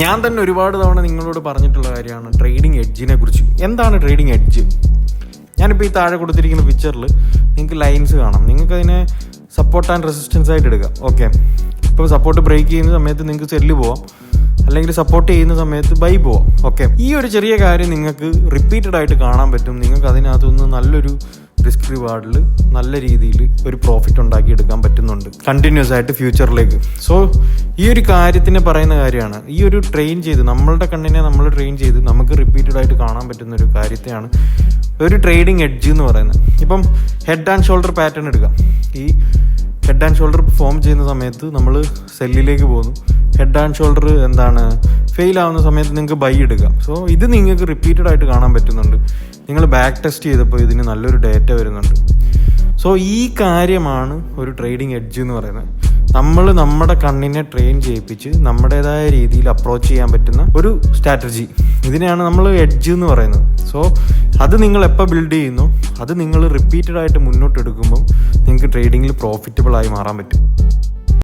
ഞാൻ തന്നെ ഒരുപാട് തവണ നിങ്ങളോട് പറഞ്ഞിട്ടുള്ള കാര്യമാണ് ട്രേഡിംഗ് എഡ്ജിനെ കുറിച്ച്. എന്താണ് ട്രേഡിംഗ് എഡ്ജ്? ഞാനിപ്പോൾ ഈ താഴെ കൊടുത്തിരിക്കുന്ന പിക്ചറിൽ നിങ്ങൾക്ക് ലൈൻസ് കാണാം. നിങ്ങൾക്ക് അതിനെ സപ്പോർട്ട് ആൻഡ് റെസിസ്റ്റൻസ് ആയിട്ട് എടുക്കാം. ഓക്കെ, ഇപ്പോൾ സപ്പോർട്ട് ബ്രേക്ക് ചെയ്യുന്ന സമയത്ത് നിങ്ങൾക്ക് സെല്ല് പോവാം, അല്ലെങ്കിൽ സപ്പോർട്ട് ചെയ്യുന്ന സമയത്ത് ബൈ പോവാം. ഓക്കെ, ഈ ഒരു ചെറിയ കാര്യം നിങ്ങൾക്ക് റിപ്പീറ്റഡ് ആയിട്ട് കാണാൻ പറ്റും. നിങ്ങൾക്ക് അതിനകത്തുനിന്ന് നല്ലൊരു റിസ്ക് റിവാർഡിൽ നല്ല രീതിയിൽ ഒരു പ്രോഫിറ്റ് ഉണ്ടാക്കി എടുക്കാൻ പറ്റുന്നുണ്ട് കണ്ടിന്യൂസ് ആയിട്ട് ഫ്യൂച്ചറിലേക്ക്. സോ ഈ ഒരു കാര്യത്തിനെ പറയുന്ന കാര്യമാണ്, ഈ ഒരു ട്രെയിൻ ചെയ്ത് നമ്മളുടെ കണ്ണിനെ നമ്മൾ ട്രെയിൻ ചെയ്ത് നമുക്ക് റിപ്പീറ്റഡ് ആയിട്ട് കാണാൻ പറ്റുന്ന ഒരു കാര്യത്തെയാണ് ഒരു ട്രേഡിംഗ് എഡ്ജ് എന്ന് പറയുന്നത്. ഇപ്പം ഹെഡ് ആൻഡ് ഷോൾഡർ പാറ്റേൺ എടുക്കാം. ഈ ഹെഡ് ആൻഡ് ഷോൾഡർ ഫോം ചെയ്യുന്ന സമയത്ത് നമ്മൾ സെല്ലിലേക്ക് പോകുന്നു. ഹെഡ് ആൻഡ് ഷോൾഡർ ഫെയിൽ ആവുന്ന സമയത്ത് നിങ്ങൾക്ക് ബൈ എടുക്കാം. സോ ഇത് നിങ്ങൾക്ക് റിപ്പീറ്റഡ് ആയിട്ട് കാണാൻ പറ്റുന്നുണ്ട്. നിങ്ങൾ ബാക്ക് ടെസ്റ്റ് ചെയ്തപ്പോൾ ഇതിന് നല്ലൊരു ഡേറ്റ വരുന്നുണ്ട്. സോ ഈ കാര്യമാണ് ഒരു ട്രേഡിംഗ് എഡ്ജ് എന്ന് പറയുന്നത്. നമ്മൾ നമ്മുടെ കണ്ണിനെ ട്രെയിൻ ചെയ്യിപ്പിച്ച് നമ്മുടേതായ രീതിയിൽ അപ്രോച്ച് ചെയ്യാൻ പറ്റുന്ന ഒരു സ്ട്രാറ്റജി, ഇതിനെയാണ് നമ്മൾ എഡ്ജ് എന്ന് പറയുന്നത്. സോ അത് നിങ്ങൾ എപ്പോൾ ബിൽഡ് ചെയ്യുന്നു, അത് നിങ്ങൾ റിപ്പീറ്റഡ് ആയിട്ട് മുന്നോട്ട് എടുക്കുമ്പം നിങ്ങൾക്ക് ട്രേഡിങ്ങിൽ പ്രോഫിറ്റബിൾ ആയി മാറാൻ പറ്റും.